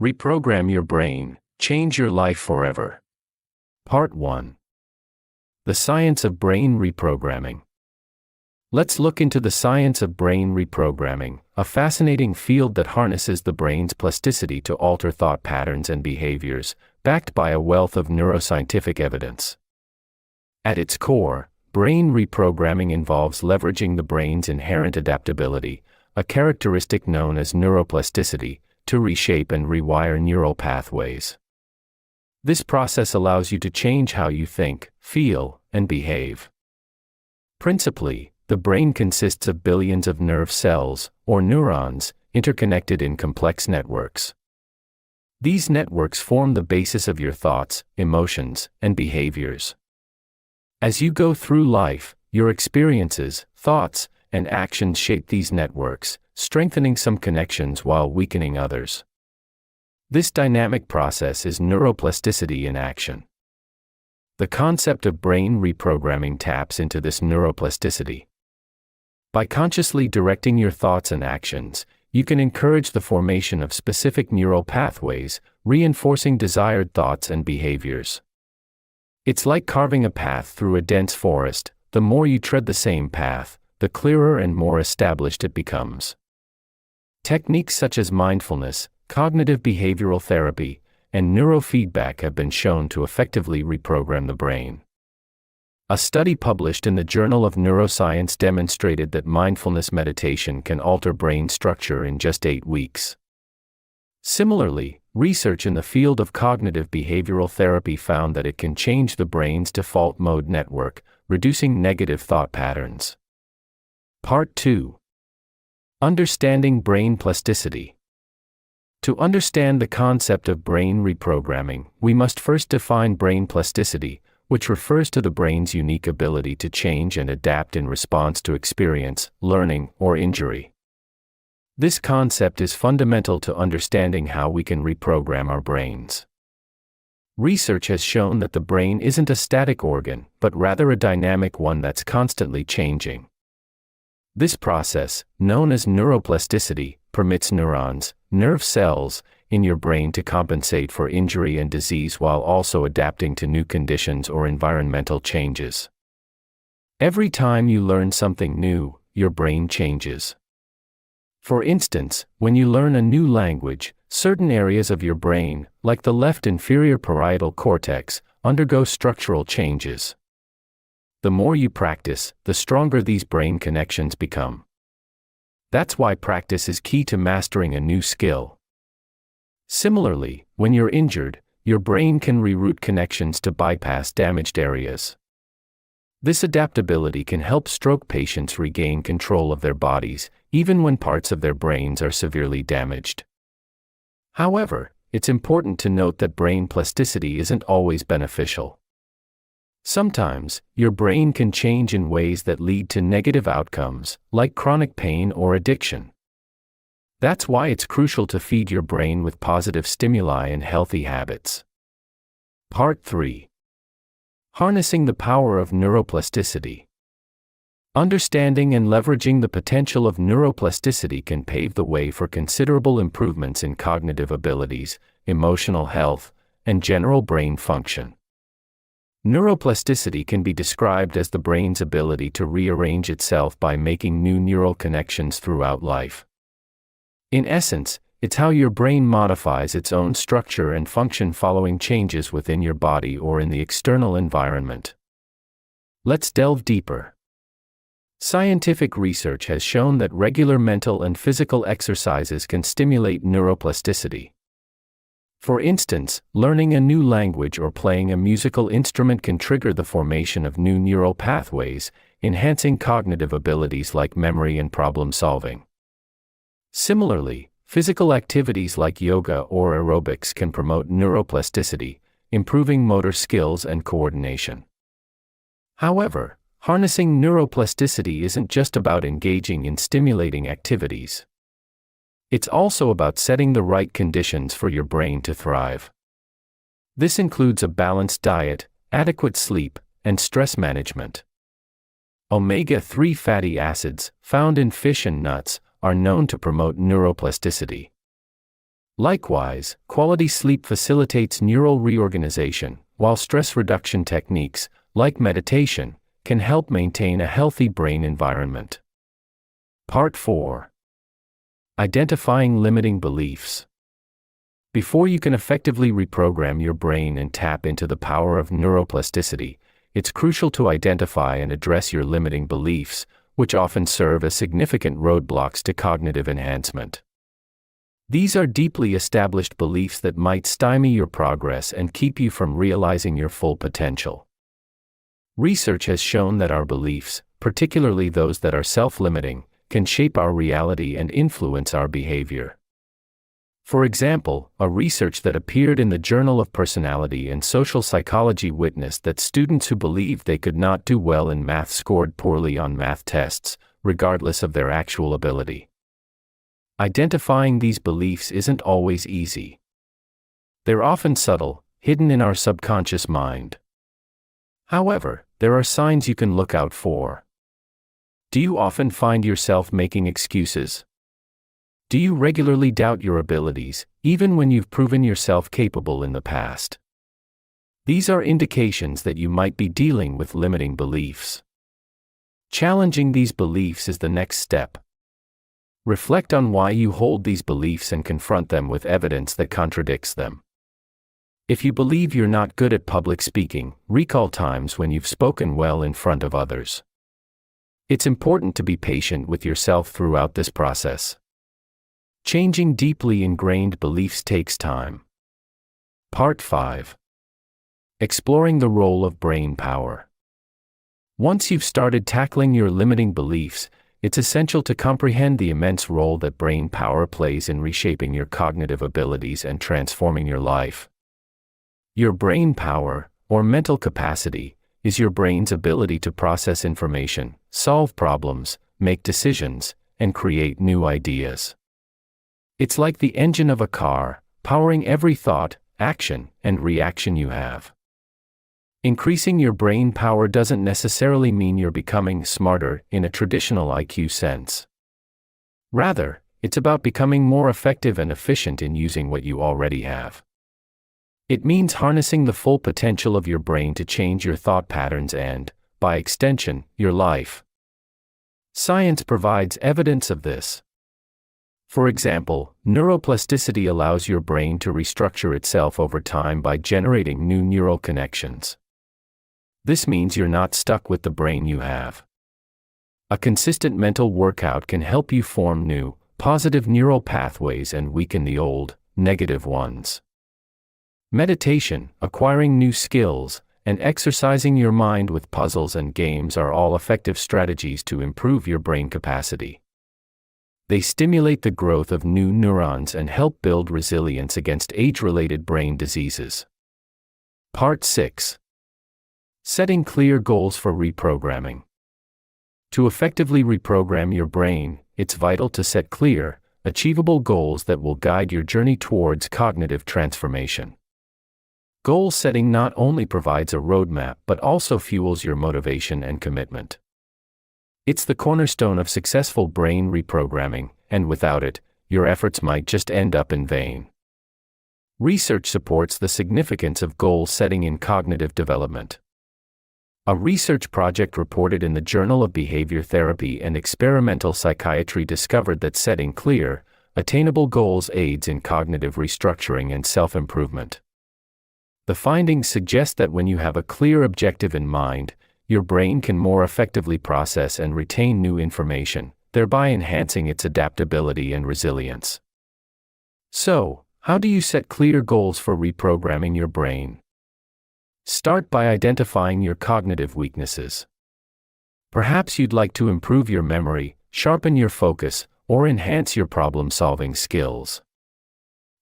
Reprogram your brain, change your life forever. Part 1. The Science of Brain Reprogramming. Let's look into the science of brain reprogramming, a fascinating field that harnesses the brain's plasticity to alter thought patterns and behaviors, backed by a wealth of neuroscientific evidence. At its core, brain reprogramming involves leveraging the brain's inherent adaptability, a characteristic known as neuroplasticity, to reshape and rewire neural pathways. This process allows you to change how you think, feel, and behave. Principally, the brain consists of billions of nerve cells, or neurons, interconnected in complex networks. These networks form the basis of your thoughts, emotions, and behaviors. As you go through life, your experiences, thoughts, and actions shape these networks, strengthening some connections while weakening others. This dynamic process is neuroplasticity in action. The concept of brain reprogramming taps into this neuroplasticity. By consciously directing your thoughts and actions, you can encourage the formation of specific neural pathways, reinforcing desired thoughts and behaviors. It's like carving a path through a dense forest. The more you tread the same path, the clearer and more established it becomes. Techniques such as mindfulness, cognitive behavioral therapy, and neurofeedback have been shown to effectively reprogram the brain. A study published in the Journal of Neuroscience demonstrated that mindfulness meditation can alter brain structure in just 8 weeks. Similarly, research in the field of cognitive behavioral therapy found that it can change the brain's default mode network, reducing negative thought patterns. Part 2. Understanding brain plasticity. To understand the concept of brain reprogramming, we must first define brain plasticity, which refers to the brain's unique ability to change and adapt in response to experience, learning, or injury. This concept is fundamental to understanding how we can reprogram our brains. Research has shown that the brain isn't a static organ, but rather a dynamic one that's constantly changing. This process, known as neuroplasticity, permits neurons, nerve cells, in your brain to compensate for injury and disease while also adapting to new conditions or environmental changes. Every time you learn something new, your brain changes. For instance, when you learn a new language, certain areas of your brain, like the left inferior parietal cortex, undergo structural changes. The more you practice, the stronger these brain connections become. That's why practice is key to mastering a new skill. Similarly, when you're injured, your brain can reroute connections to bypass damaged areas. This adaptability can help stroke patients regain control of their bodies, even when parts of their brains are severely damaged. However, it's important to note that brain plasticity isn't always beneficial. Sometimes, your brain can change in ways that lead to negative outcomes, like chronic pain or addiction. That's why it's crucial to feed your brain with positive stimuli and healthy habits. Part 3. Harnessing the power of neuroplasticity. Understanding and leveraging the potential of neuroplasticity can pave the way for considerable improvements in cognitive abilities, emotional health, and general brain function. Neuroplasticity can be described as the brain's ability to rearrange itself by making new neural connections throughout life. In essence, it's how your brain modifies its own structure and function following changes within your body or in the external environment. Let's delve deeper. Scientific research has shown that regular mental and physical exercises can stimulate neuroplasticity. For instance, learning a new language or playing a musical instrument can trigger the formation of new neural pathways, enhancing cognitive abilities like memory and problem solving. Similarly, physical activities like yoga or aerobics can promote neuroplasticity, improving motor skills and coordination. However, harnessing neuroplasticity isn't just about engaging in stimulating activities. It's also about setting the right conditions for your brain to thrive. This includes a balanced diet, adequate sleep, and stress management. Omega-3 fatty acids, found in fish and nuts, are known to promote neuroplasticity. Likewise, quality sleep facilitates neural reorganization, while stress reduction techniques, like meditation, can help maintain a healthy brain environment. Part 4. Identifying limiting beliefs. Before you can effectively reprogram your brain and tap into the power of neuroplasticity, it's crucial to identify and address your limiting beliefs, which often serve as significant roadblocks to cognitive enhancement. These are deeply established beliefs that might stymie your progress and keep you from realizing your full potential. Research has shown that our beliefs, particularly those that are self-limiting, can shape our reality and influence our behavior. For example, a research that appeared in the Journal of Personality and Social Psychology witnessed that students who believed they could not do well in math scored poorly on math tests, regardless of their actual ability. Identifying these beliefs isn't always easy. They're often subtle, hidden in our subconscious mind. However, there are signs you can look out for. Do you often find yourself making excuses? Do you regularly doubt your abilities, even when you've proven yourself capable in the past? These are indications that you might be dealing with limiting beliefs. Challenging these beliefs is the next step. Reflect on why you hold these beliefs and confront them with evidence that contradicts them. If you believe you're not good at public speaking, recall times when you've spoken well in front of others. It's important to be patient with yourself throughout this process. Changing deeply ingrained beliefs takes time. Part 5. Exploring the role of brain power. Once you've started tackling your limiting beliefs, it's essential to comprehend the immense role that brain power plays in reshaping your cognitive abilities and transforming your life. Your brain power, or mental capacity, is your brain's ability to process information, solve problems, make decisions, and create new ideas. It's like the engine of a car, powering every thought, action, and reaction you have. Increasing your brain power doesn't necessarily mean you're becoming smarter in a traditional IQ sense. Rather, it's about becoming more effective and efficient in using what you already have. It means harnessing the full potential of your brain to change your thought patterns and, by extension, your life. Science provides evidence of this. For example, neuroplasticity allows your brain to restructure itself over time by generating new neural connections. This means you're not stuck with the brain you have. A consistent mental workout can help you form new, positive neural pathways and weaken the old, negative ones. Meditation, acquiring new skills, and exercising your mind with puzzles and games are all effective strategies to improve your brain capacity. They stimulate the growth of new neurons and help build resilience against age-related brain diseases. Part 6. Setting clear goals for reprogramming. To effectively reprogram your brain, it's vital to set clear, achievable goals that will guide your journey towards cognitive transformation. Goal setting not only provides a roadmap but also fuels your motivation and commitment. It's the cornerstone of successful brain reprogramming, and without it, your efforts might just end up in vain. Research supports the significance of goal setting in cognitive development. A research project reported in the Journal of Behavior Therapy and Experimental Psychiatry discovered that setting clear, attainable goals aids in cognitive restructuring and self-improvement. The findings suggest that when you have a clear objective in mind, your brain can more effectively process and retain new information, thereby enhancing its adaptability and resilience. So, how do you set clear goals for reprogramming your brain? Start by identifying your cognitive weaknesses. Perhaps you'd like to improve your memory, sharpen your focus, or enhance your problem-solving skills.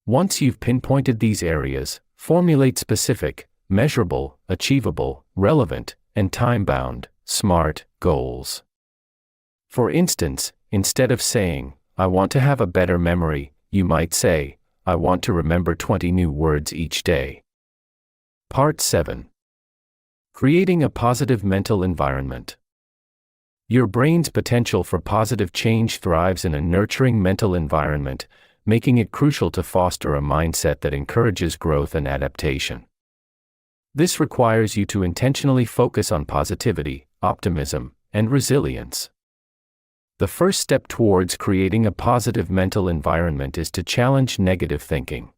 Once you've pinpointed these areas, formulate specific, measurable, achievable, relevant, and time-bound, SMART goals. For instance, instead of saying, "I want to have a better memory," you might say, "I want to remember 20 new words each day." Part 7. Creating a positive mental environment. Your brain's potential for positive change thrives in a nurturing mental environment, making it crucial to foster a mindset that encourages growth and adaptation. This requires you to intentionally focus on positivity, optimism, and resilience. The first step towards creating a positive mental environment is to challenge negative thinking.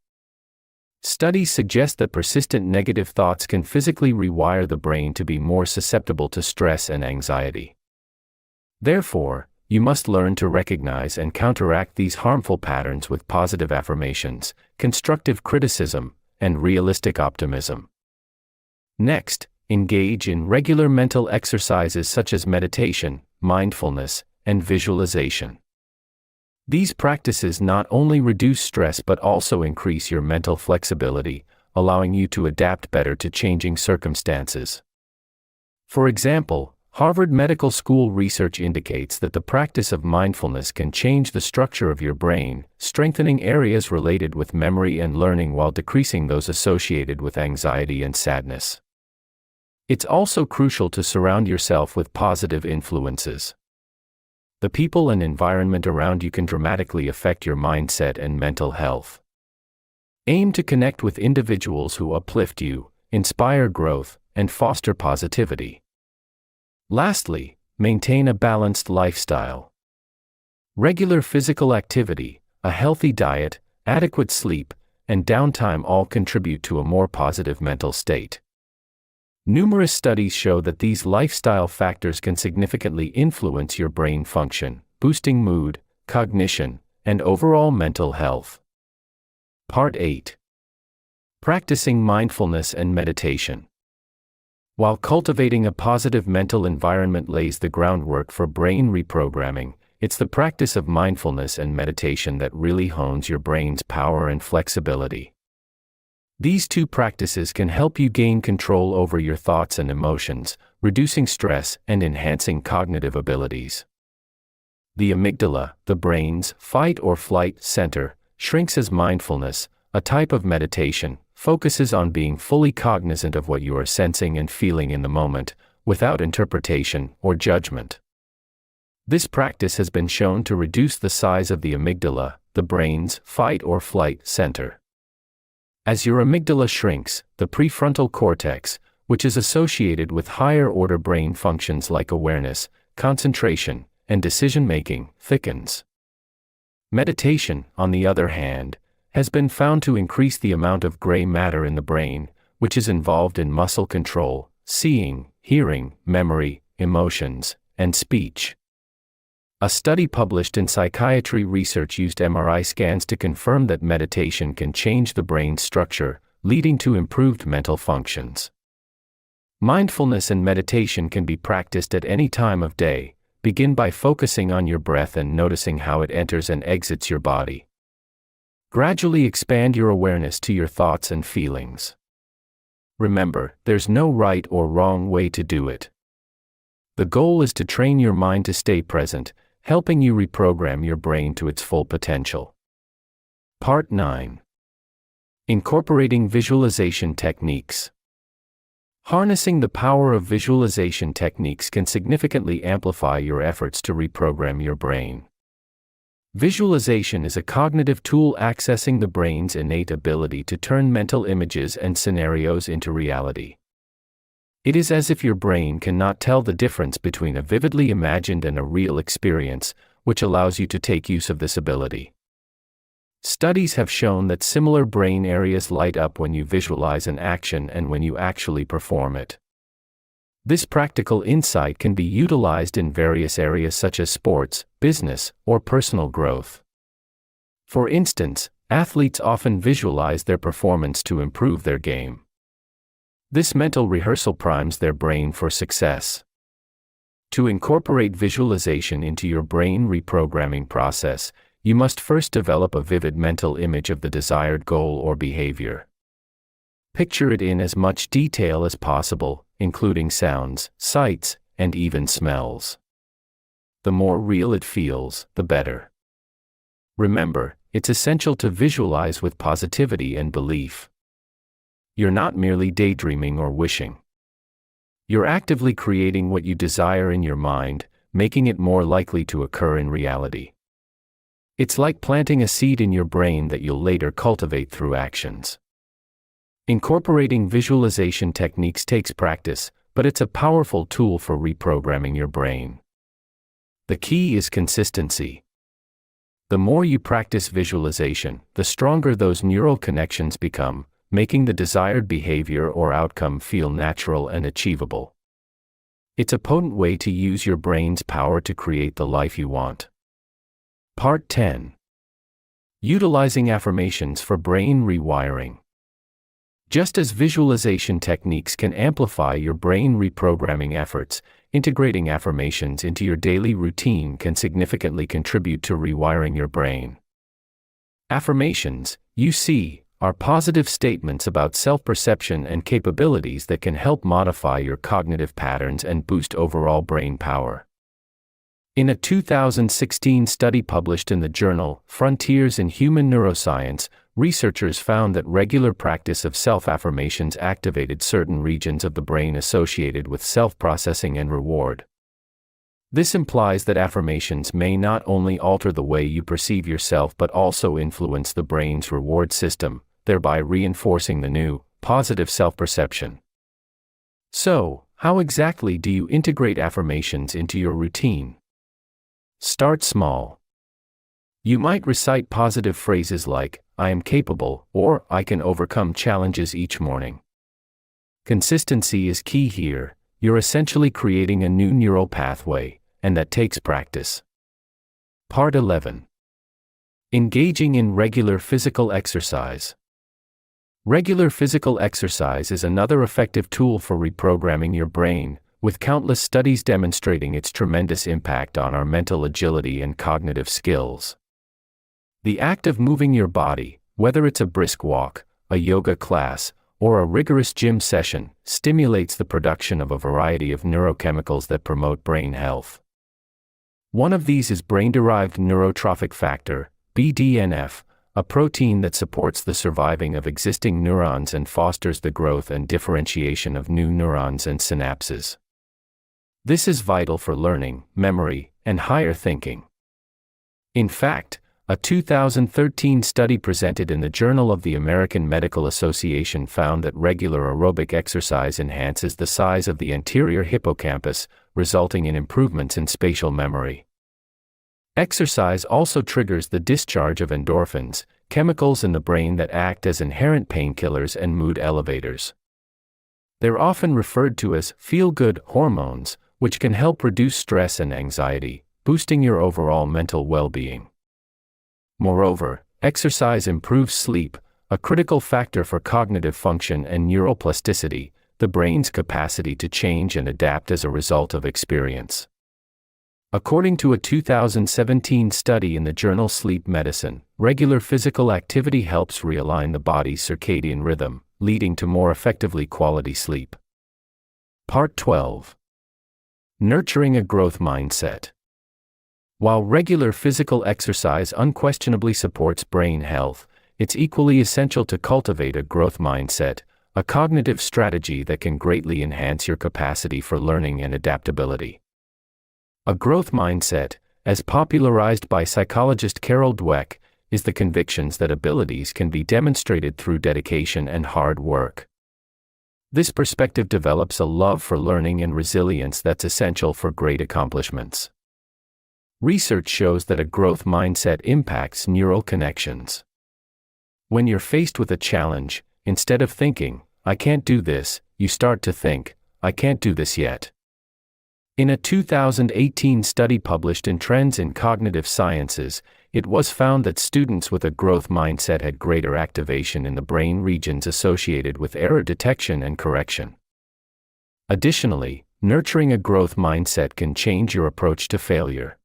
Studies suggest that persistent negative thoughts can physically rewire the brain to be more susceptible to stress and anxiety. Therefore, you must learn to recognize and counteract these harmful patterns with positive affirmations, constructive criticism, and realistic optimism. Next, engage in regular mental exercises such as meditation, mindfulness, and visualization. These practices not only reduce stress but also increase your mental flexibility, allowing you to adapt better to changing circumstances. For example, Harvard Medical School research indicates that the practice of mindfulness can change the structure of your brain, strengthening areas related with memory and learning while decreasing those associated with anxiety and sadness. It's also crucial to surround yourself with positive influences. The people and environment around you can dramatically affect your mindset and mental health. Aim to connect with individuals who uplift you, inspire growth, and foster positivity. Lastly, maintain a balanced lifestyle. Regular physical activity, a healthy diet, adequate sleep, and downtime all contribute to a more positive mental state. Numerous studies show that these lifestyle factors can significantly influence your brain function, boosting mood, cognition, and overall mental health. Part 8. Practicing mindfulness and meditation. While cultivating a positive mental environment lays the groundwork for brain reprogramming, it's the practice of mindfulness and meditation that really hones your brain's power and flexibility. These two practices can help you gain control over your thoughts and emotions, reducing stress and enhancing cognitive abilities. The amygdala, the brain's fight or flight center, shrinks as mindfulness, a type of meditation, focuses on being fully cognizant of what you are sensing and feeling in the moment, without interpretation or judgment. This practice has been shown to reduce the size of the amygdala, the brain's fight or flight center. As your amygdala shrinks, the prefrontal cortex, which is associated with higher-order brain functions like awareness, concentration, and decision-making, thickens. Meditation, on the other hand, has been found to increase the amount of gray matter in the brain, which is involved in muscle control, seeing, hearing, memory, emotions, and speech. A study published in Psychiatry Research used MRI scans to confirm that meditation can change the brain's structure, leading to improved mental functions. Mindfulness and meditation can be practiced at any time of day. Begin by focusing on your breath and noticing how it enters and exits your body. Gradually expand your awareness to your thoughts and feelings. Remember, there's no right or wrong way to do it. The goal is to train your mind to stay present, helping you reprogram your brain to its full potential. Part 9. Incorporating visualization techniques. Harnessing the power of visualization techniques can significantly amplify your efforts to reprogram your brain. Visualization is a cognitive tool accessing the brain's innate ability to turn mental images and scenarios into reality. It is as if your brain cannot tell the difference between a vividly imagined and a real experience, which allows you to take use of this ability. Studies have shown that similar brain areas light up when you visualize an action and when you actually perform it. This practical insight can be utilized in various areas such as sports, business, or personal growth. For instance, athletes often visualize their performance to improve their game. This mental rehearsal primes their brain for success. To incorporate visualization into your brain reprogramming process, you must first develop a vivid mental image of the desired goal or behavior. Picture it in as much detail as possible, including sounds, sights, and even smells. The more real it feels, the better. Remember, it's essential to visualize with positivity and belief. You're not merely daydreaming or wishing. You're actively creating what you desire in your mind, making it more likely to occur in reality. It's like planting a seed in your brain that you'll later cultivate through actions. Incorporating visualization techniques takes practice, but it's a powerful tool for reprogramming your brain. The key is consistency. The more you practice visualization, the stronger those neural connections become, making the desired behavior or outcome feel natural and achievable. It's a potent way to use your brain's power to create the life you want. Part 10. Utilizing affirmations for brain rewiring. Just as visualization techniques can amplify your brain reprogramming efforts, integrating affirmations into your daily routine can significantly contribute to rewiring your brain. Affirmations, you see, are positive statements about self-perception and capabilities that can help modify your cognitive patterns and boost overall brain power. In a 2016 study published in the journal Frontiers in Human Neuroscience, researchers found that regular practice of self-affirmations activated certain regions of the brain associated with self-processing and reward. This implies that affirmations may not only alter the way you perceive yourself but also influence the brain's reward system, thereby reinforcing the new, positive self-perception. So, how exactly do you integrate affirmations into your routine? Start small. You might recite positive phrases like, "I am capable," or "I can overcome challenges" each morning. Consistency is key here. You're essentially creating a new neural pathway, and that takes practice. Part 11. Engaging in regular physical exercise. Regular physical exercise is another effective tool for reprogramming your brain, with countless studies demonstrating its tremendous impact on our mental agility and cognitive skills. The act of moving your body, whether it's a brisk walk, a yoga class, or a rigorous gym session, stimulates the production of a variety of neurochemicals that promote brain health. One of these is brain-derived neurotrophic factor, BDNF, a protein that supports the surviving of existing neurons and fosters the growth and differentiation of new neurons and synapses. This is vital for learning, memory, and higher thinking. In fact, a 2013 study presented in the Journal of the American Medical Association found that regular aerobic exercise enhances the size of the anterior hippocampus, resulting in improvements in spatial memory. Exercise also triggers the discharge of endorphins, chemicals in the brain that act as inherent painkillers and mood elevators. They're often referred to as feel-good hormones, which can help reduce stress and anxiety, boosting your overall mental well-being. Moreover, exercise improves sleep, a critical factor for cognitive function and neuroplasticity, the brain's capacity to change and adapt as a result of experience. According to a 2017 study in the journal Sleep Medicine, regular physical activity helps realign the body's circadian rhythm, leading to more effectively quality sleep. Part 12. Nurturing a growth mindset. While regular physical exercise unquestionably supports brain health, it's equally essential to cultivate a growth mindset, a cognitive strategy that can greatly enhance your capacity for learning and adaptability. A growth mindset, as popularized by psychologist Carol Dweck, is the conviction that abilities can be demonstrated through dedication and hard work. This perspective develops a love for learning and resilience that's essential for great accomplishments. Research shows that a growth mindset impacts neural connections. When you're faced with a challenge, instead of thinking, "I can't do this," you start to think, "I can't do this yet." In a 2018 study published in Trends in Cognitive Sciences, it was found that students with a growth mindset had greater activation in the brain regions associated with error detection and correction. Additionally, nurturing a growth mindset can change your approach to failure.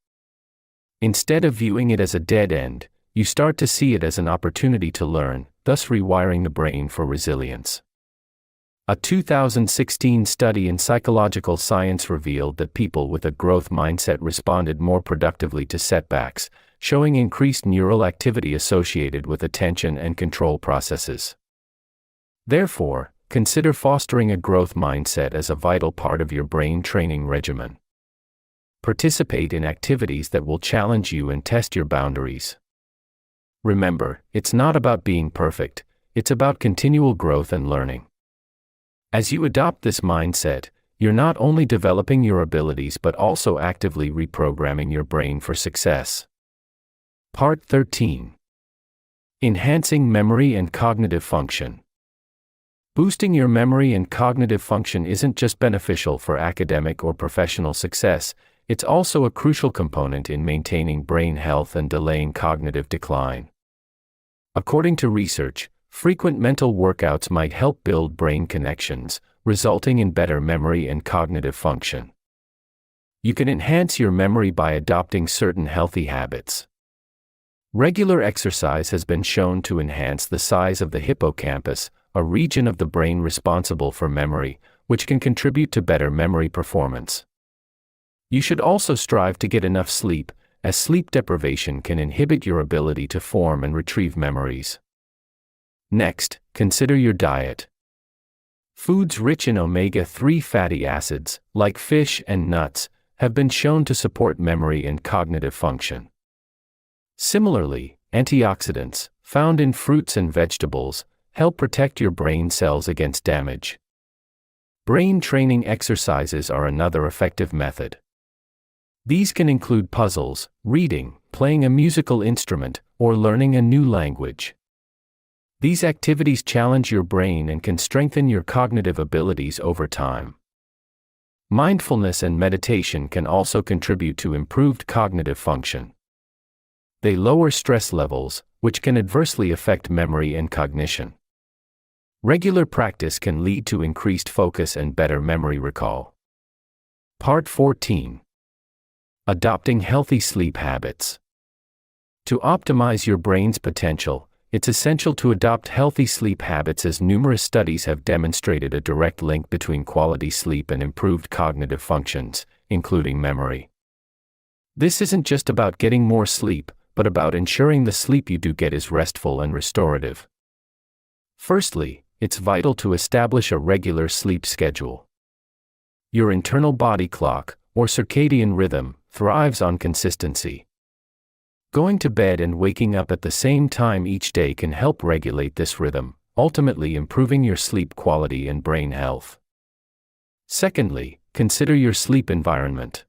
Instead of viewing it as a dead end, you start to see it as an opportunity to learn, thus rewiring the brain for resilience. A 2016 study in Psychological Science revealed that people with a growth mindset responded more productively to setbacks, showing increased neural activity associated with attention and control processes. Therefore, consider fostering a growth mindset as a vital part of your brain training regimen. Participate in activities that will challenge you and test your boundaries. Remember, it's not about being perfect, it's about continual growth and learning. As you adopt this mindset, you're not only developing your abilities but also actively reprogramming your brain for success. Part 13. Enhancing memory and cognitive function. Boosting your memory and cognitive function isn't just beneficial for academic or professional success, it's also a crucial component in maintaining brain health and delaying cognitive decline. According to research, frequent mental workouts might help build brain connections, resulting in better memory and cognitive function. You can enhance your memory by adopting certain healthy habits. Regular exercise has been shown to enhance the size of the hippocampus, a region of the brain responsible for memory, which can contribute to better memory performance. You should also strive to get enough sleep, as sleep deprivation can inhibit your ability to form and retrieve memories. Next, consider your diet. Foods rich in omega-3 fatty acids, like fish and nuts, have been shown to support memory and cognitive function. Similarly, antioxidants, found in fruits and vegetables, help protect your brain cells against damage. Brain training exercises are another effective method. These can include puzzles, reading, playing a musical instrument, or learning a new language. These activities challenge your brain and can strengthen your cognitive abilities over time. Mindfulness and meditation can also contribute to improved cognitive function. They lower stress levels, which can adversely affect memory and cognition. Regular practice can lead to increased focus and better memory recall. Part 14. Adopting healthy sleep habits. To optimize your brain's potential, it's essential to adopt healthy sleep habits, as numerous studies have demonstrated a direct link between quality sleep and improved cognitive functions, including memory. This isn't just about getting more sleep, but about ensuring the sleep you do get is restful and restorative. Firstly, it's vital to establish a regular sleep schedule. Your internal body clock, or circadian rhythm, thrives on consistency. Going to bed and waking up at the same time each day can help regulate this rhythm, ultimately improving your sleep quality and brain health. Secondly, consider your sleep environment.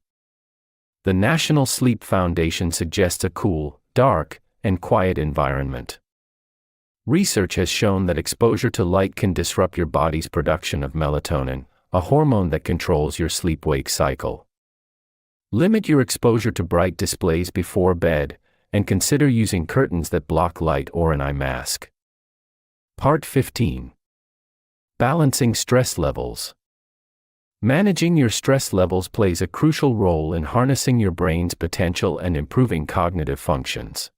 The National Sleep Foundation suggests a cool, dark, and quiet environment. Research has shown that exposure to light can disrupt your body's production of melatonin, a hormone that controls your sleep-wake cycle. Limit your exposure to bright displays before bed, and consider using curtains that block light or an eye mask. Part 15. Balancing stress levels. Managing your stress levels plays a crucial role in harnessing your brain's potential and improving cognitive functions.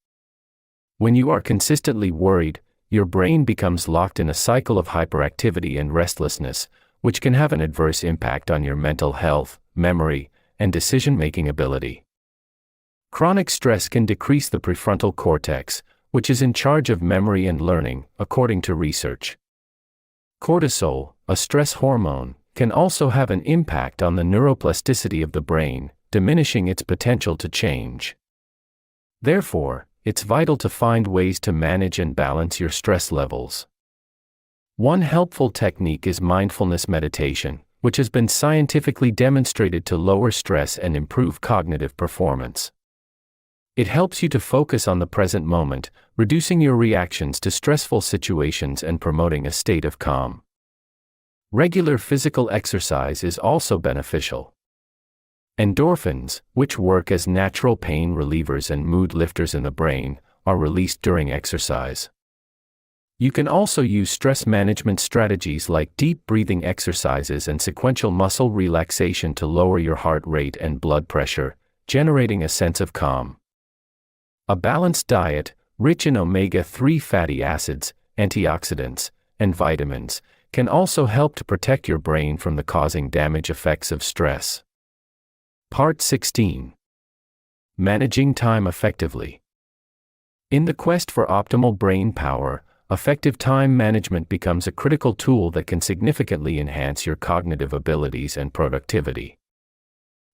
When you are consistently worried, your brain becomes locked in a cycle of hyperactivity and restlessness, which can have an adverse impact on your mental health, memory, and decision-making ability. Chronic stress can decrease the prefrontal cortex, which is in charge of memory and learning, according to research. Cortisol, a stress hormone, can also have an impact on the neuroplasticity of the brain, diminishing its potential to change. Therefore, it's vital to find ways to manage and balance your stress levels. One helpful technique is mindfulness meditation, which has been scientifically demonstrated to lower stress and improve cognitive performance. It helps you to focus on the present moment, reducing your reactions to stressful situations and promoting a state of calm. Regular physical exercise is also beneficial. Endorphins, which work as natural pain relievers and mood lifters in the brain, are released during exercise. You can also use stress management strategies like deep breathing exercises and sequential muscle relaxation to lower your heart rate and blood pressure, generating a sense of calm. A balanced diet, rich in omega-3 fatty acids, antioxidants, and vitamins, can also help to protect your brain from the causing damage effects of stress. Part 16. Managing time effectively. In the quest for optimal brain power, effective time management becomes a critical tool that can significantly enhance your cognitive abilities and productivity.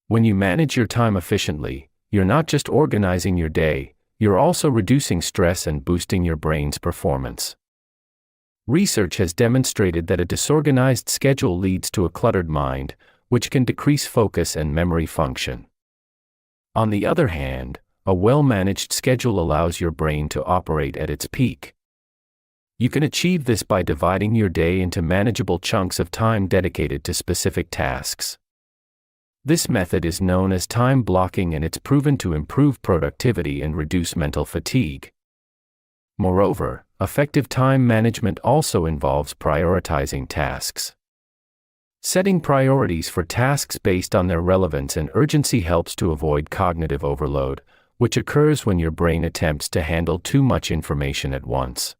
When you manage your time efficiently, you're not just organizing your day, you're also reducing stress and boosting your brain's performance. Research has demonstrated that a disorganized schedule leads to a cluttered mind, which can decrease focus and memory function. On the other hand, a well-managed schedule allows your brain to operate at its peak. You can achieve this by dividing your day into manageable chunks of time dedicated to specific tasks. This method is known as time blocking, and it's proven to improve productivity and reduce mental fatigue. Moreover, effective time management also involves prioritizing tasks. Setting priorities for tasks based on their relevance and urgency helps to avoid cognitive overload, which occurs when your brain attempts to handle too much information at once.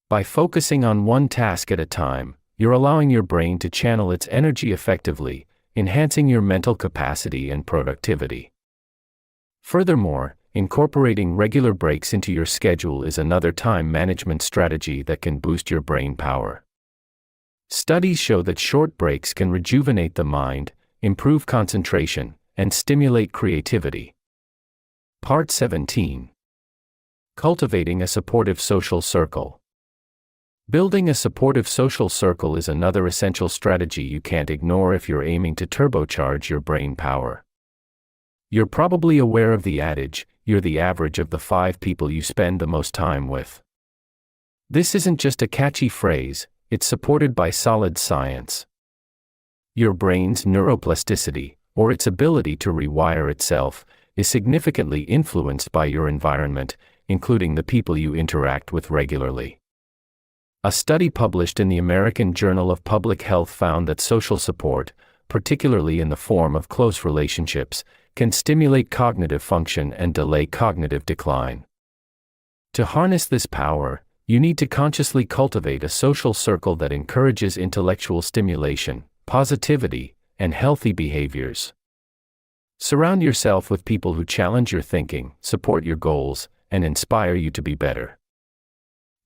By focusing on one task at a time, you're allowing your brain to channel its energy effectively, enhancing your mental capacity and productivity. Furthermore, incorporating regular breaks into your schedule is another time management strategy that can boost your brain power. Studies show that short breaks can rejuvenate the mind, improve concentration, and stimulate creativity. Part 17. Cultivating a supportive social circle. Building a supportive social circle is another essential strategy you can't ignore if you're aiming to turbocharge your brain power. You're probably aware of the adage, you're the average of the 5 people you spend the most time with. This isn't just a catchy phrase, it's supported by solid science. Your brain's neuroplasticity, or its ability to rewire itself, is significantly influenced by your environment, including the people you interact with regularly. A study published in the American Journal of Public Health found that social support, particularly in the form of close relationships, can stimulate cognitive function and delay cognitive decline. To harness this power, you need to consciously cultivate a social circle that encourages intellectual stimulation, positivity, and healthy behaviors. Surround yourself with people who challenge your thinking, support your goals, and inspire you to be better.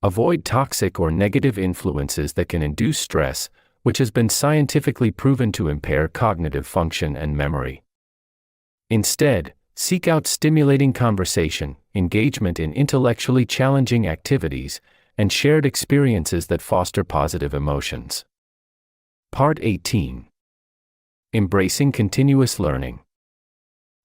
Avoid toxic or negative influences that can induce stress, which has been scientifically proven to impair cognitive function and memory. Instead, seek out stimulating conversation, engagement in intellectually challenging activities, and shared experiences that foster positive emotions. Part 18. Embracing continuous learning.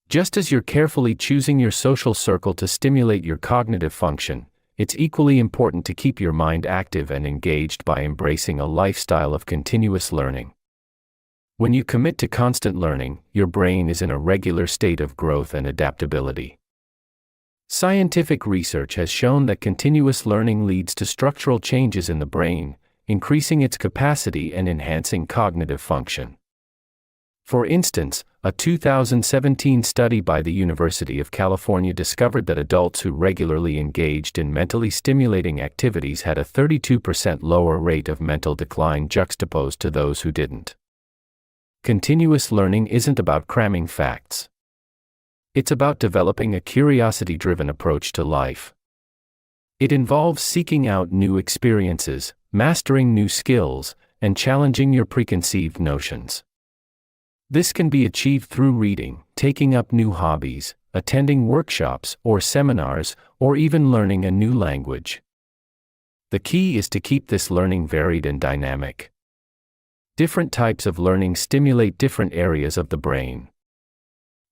Just as you're carefully choosing your social circle to stimulate your cognitive function, it's equally important to keep your mind active and engaged by embracing a lifestyle of continuous learning. When you commit to constant learning, your brain is in a regular state of growth and adaptability. Scientific research has shown that continuous learning leads to structural changes in the brain, increasing its capacity and enhancing cognitive function. For instance, a 2017 study by the University of California discovered that adults who regularly engaged in mentally stimulating activities had a 32% lower rate of mental decline juxtaposed to those who didn't. Continuous learning isn't about cramming facts. It's about developing a curiosity-driven approach to life. It involves seeking out new experiences, mastering new skills, and challenging your preconceived notions. This can be achieved through reading, taking up new hobbies, attending workshops or seminars, or even learning a new language. The key is to keep this learning varied and dynamic. Different types of learning stimulate different areas of the brain.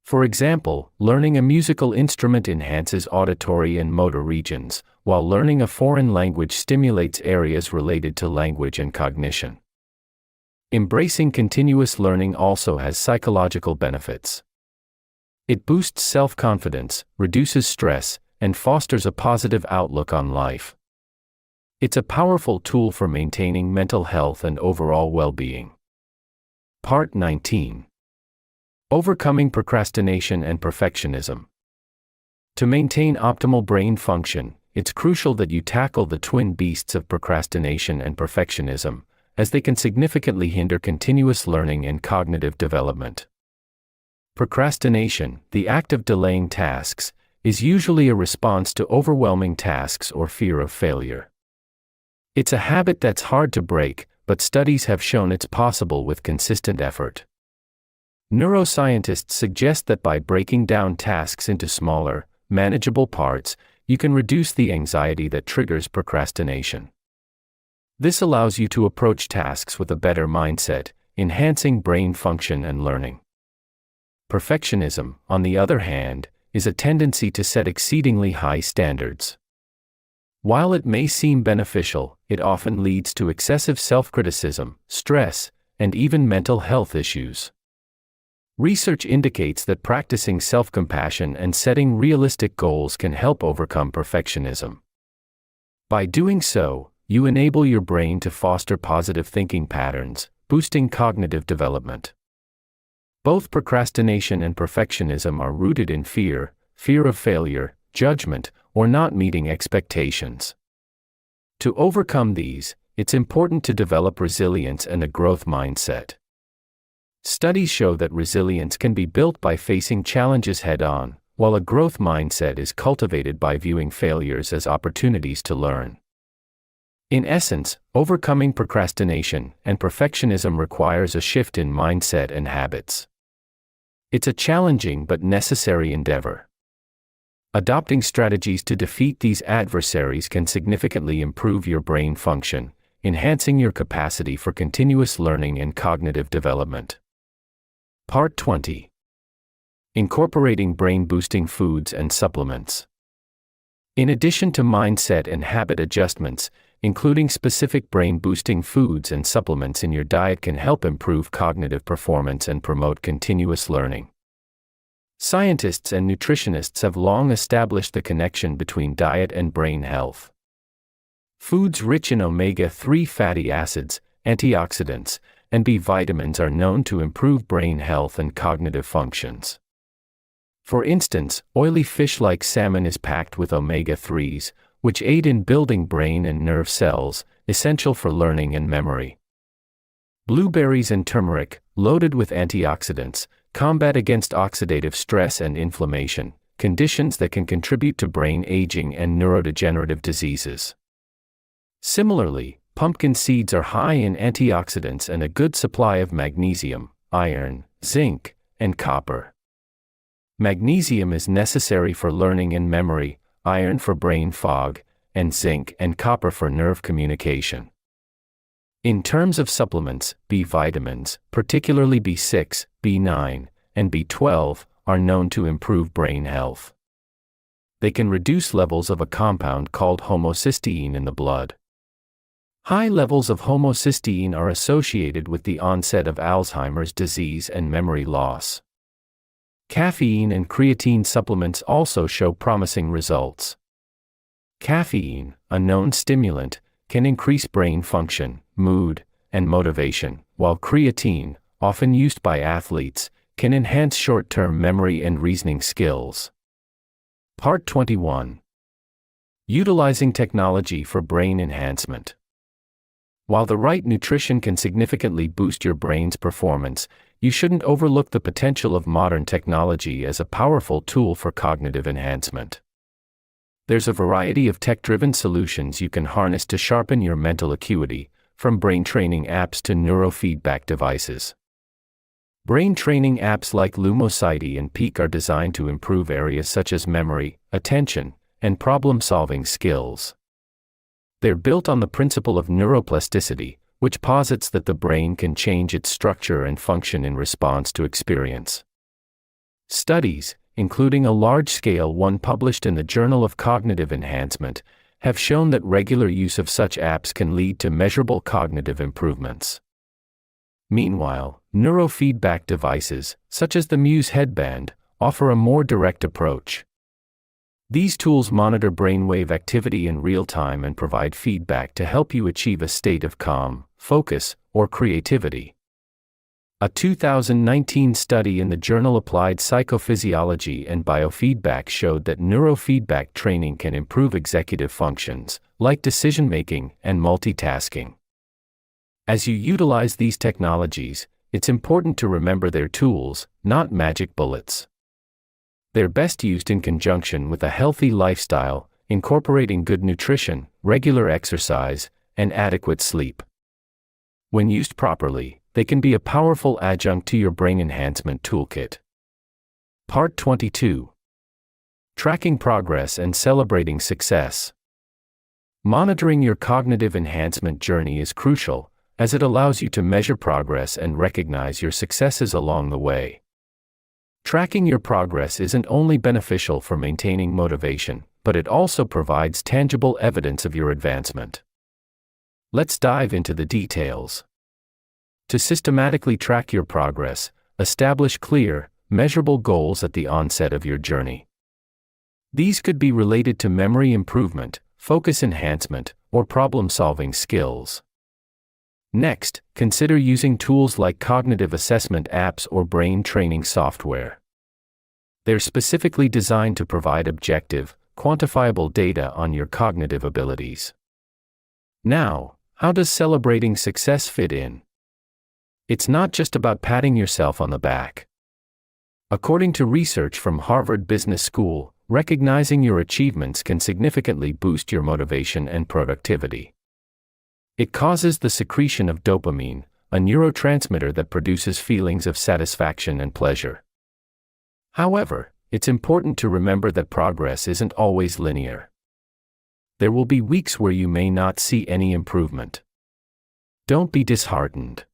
For example, learning a musical instrument enhances auditory and motor regions, while learning a foreign language stimulates areas related to language and cognition. Embracing continuous learning also has psychological benefits. It boosts self-confidence, reduces stress, and fosters a positive outlook on life. It's a powerful tool for maintaining mental health and overall well-being. Part 19. Overcoming procrastination and perfectionism. To maintain optimal brain function, it's crucial that you tackle the twin beasts of procrastination and perfectionism, as they can significantly hinder continuous learning and cognitive development. Procrastination, the act of delaying tasks, is usually a response to overwhelming tasks or fear of failure. It's a habit that's hard to break, but studies have shown it's possible with consistent effort. Neuroscientists suggest that by breaking down tasks into smaller, manageable parts, you can reduce the anxiety that triggers procrastination. This allows you to approach tasks with a better mindset, enhancing brain function and learning. Perfectionism, on the other hand, is a tendency to set exceedingly high standards. While it may seem beneficial, it often leads to excessive self-criticism, stress, and even mental health issues. Research indicates that practicing self-compassion and setting realistic goals can help overcome perfectionism. By doing so, you enable your brain to foster positive thinking patterns, boosting cognitive development. Both procrastination and perfectionism are rooted in fear of failure, judgment, or not meeting expectations. To overcome these, it's important to develop resilience and a growth mindset. Studies show that resilience can be built by facing challenges head-on, while a growth mindset is cultivated by viewing failures as opportunities to learn. In essence, overcoming procrastination and perfectionism requires a shift in mindset and habits. It's a challenging but necessary endeavor. Adopting strategies to defeat these adversaries can significantly improve your brain function, enhancing your capacity for continuous learning and cognitive development. Part 20. Incorporating brain-boosting foods and supplements. In addition to mindset and habit adjustments, including specific brain-boosting foods and supplements in your diet can help improve cognitive performance and promote continuous learning. Scientists and nutritionists have long established the connection between diet and brain health. Foods rich in omega-3 fatty acids, antioxidants, and B vitamins are known to improve brain health and cognitive functions. For instance, oily fish like salmon is packed with omega-3s, which aid in building brain and nerve cells, essential for learning and memory. Blueberries and turmeric, loaded with antioxidants, combat against oxidative stress and inflammation, conditions that can contribute to brain aging and neurodegenerative diseases. Similarly, pumpkin seeds are high in antioxidants and a good supply of magnesium, iron, zinc, and copper. Magnesium is necessary for learning and memory, iron for brain fog, and zinc and copper for nerve communication. In terms of supplements, B vitamins, particularly B6, B9, and B12, are known to improve brain health. They can reduce levels of a compound called homocysteine in the blood. High levels of homocysteine are associated with the onset of Alzheimer's disease and memory loss. Caffeine and creatine supplements also show promising results. Caffeine, a known stimulant, can increase brain function, mood, and motivation, while creatine, often used by athletes, can enhance short-term memory and reasoning skills. Part 21. Utilizing technology for brain enhancement. While the right nutrition can significantly boost your brain's performance, you shouldn't overlook the potential of modern technology as a powerful tool for cognitive enhancement. There's a variety of tech-driven solutions you can harness to sharpen your mental acuity, from brain training apps to neurofeedback devices. Brain training apps like Lumosity and Peak are designed to improve areas such as memory, attention, and problem-solving skills. They're built on the principle of neuroplasticity, which posits that the brain can change its structure and function in response to experience. Studies, including a large-scale one published in the Journal of Cognitive Enhancement, have shown that regular use of such apps can lead to measurable cognitive improvements. Meanwhile, neurofeedback devices, such as the Muse headband, offer a more direct approach. These tools monitor brainwave activity in real time and provide feedback to help you achieve a state of calm, focus, or creativity. A 2019 study in the journal Applied Psychophysiology and Biofeedback showed that neurofeedback training can improve executive functions, like decision-making and multitasking. As you utilize these technologies, it's important to remember they're tools, not magic bullets. They're best used in conjunction with a healthy lifestyle, incorporating good nutrition, regular exercise, and adequate sleep. When used properly, they can be a powerful adjunct to your brain enhancement toolkit. Part 22. Tracking progress and celebrating success. Monitoring your cognitive enhancement journey is crucial, as it allows you to measure progress and recognize your successes along the way. Tracking your progress isn't only beneficial for maintaining motivation, but it also provides tangible evidence of your advancement. Let's dive into the details. To systematically track your progress, establish clear, measurable goals at the onset of your journey. These could be related to memory improvement, focus enhancement, or problem-solving skills. Next, consider using tools like cognitive assessment apps or brain training software. They're specifically designed to provide objective, quantifiable data on your cognitive abilities. Now, how does celebrating success fit in? It's not just about patting yourself on the back. According to research from Harvard Business School, recognizing your achievements can significantly boost your motivation and productivity. It causes the secretion of dopamine, a neurotransmitter that produces feelings of satisfaction and pleasure. However, it's important to remember that progress isn't always linear. There will be weeks where you may not see any improvement. Don't be disheartened.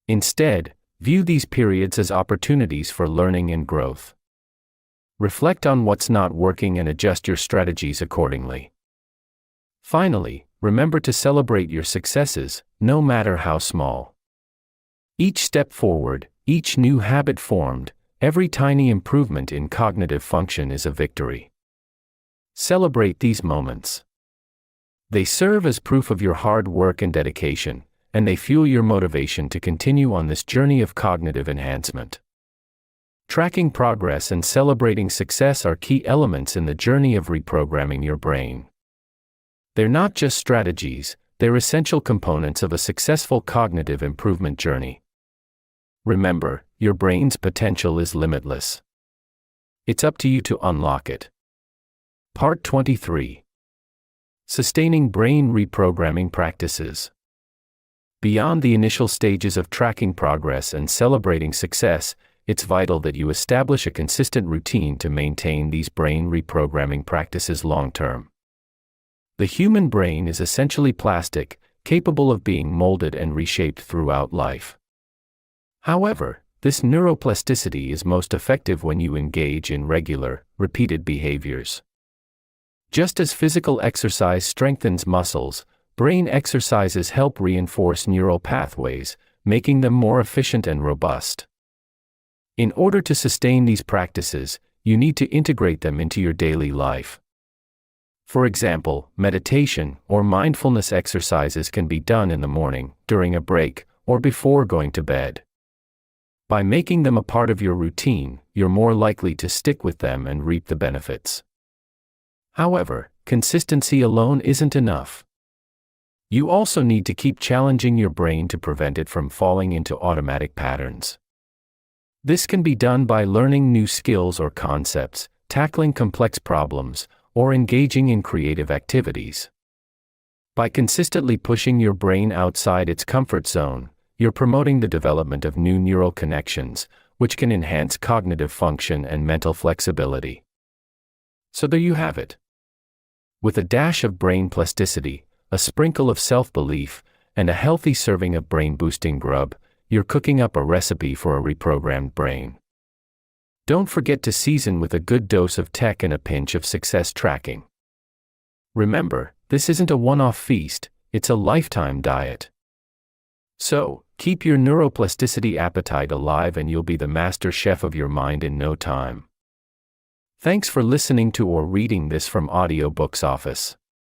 Instead, view these periods as opportunities for learning and growth. Reflect on what's not working and adjust your strategies accordingly. Finally, remember to celebrate your successes, no matter how small. Each step forward, each new habit formed, every tiny improvement in cognitive function is a victory. Celebrate these moments. They serve as proof of your hard work and dedication, and they fuel your motivation to continue on this journey of cognitive enhancement. Tracking progress and celebrating success are key elements in the journey of reprogramming your brain. They're not just strategies, they're essential components of a successful cognitive improvement journey. Remember, your brain's potential is limitless. It's up to you to unlock it. Part 23. Sustaining brain reprogramming practices. Beyond the initial stages of tracking progress and celebrating success, it's vital that you establish a consistent routine to maintain these brain reprogramming practices long-term. The human brain is essentially plastic, capable of being molded and reshaped throughout life. However, this neuroplasticity is most effective when you engage in regular, repeated behaviors. Just as physical exercise strengthens muscles, brain exercises help reinforce neural pathways, making them more efficient and robust. In order to sustain these practices, you need to integrate them into your daily life. For example, meditation or mindfulness exercises can be done in the morning, during a break, or before going to bed. By making them a part of your routine, you're more likely to stick with them and reap the benefits. However, consistency alone isn't enough. You also need to keep challenging your brain to prevent it from falling into automatic patterns. This can be done by learning new skills or concepts, tackling complex problems, or engaging in creative activities. By consistently pushing your brain outside its comfort zone, you're promoting the development of new neural connections, which can enhance cognitive function and mental flexibility. So there you have it. With a dash of brain plasticity, a sprinkle of self-belief, and a healthy serving of brain-boosting grub, you're cooking up a recipe for a reprogrammed brain. Don't forget to season with a good dose of tech and a pinch of success tracking. Remember, this isn't a one-off feast, it's a lifetime diet. So, keep your neuroplasticity appetite alive and you'll be the master chef of your mind in no time. Thanks for listening to or reading this from Audiobooks Office.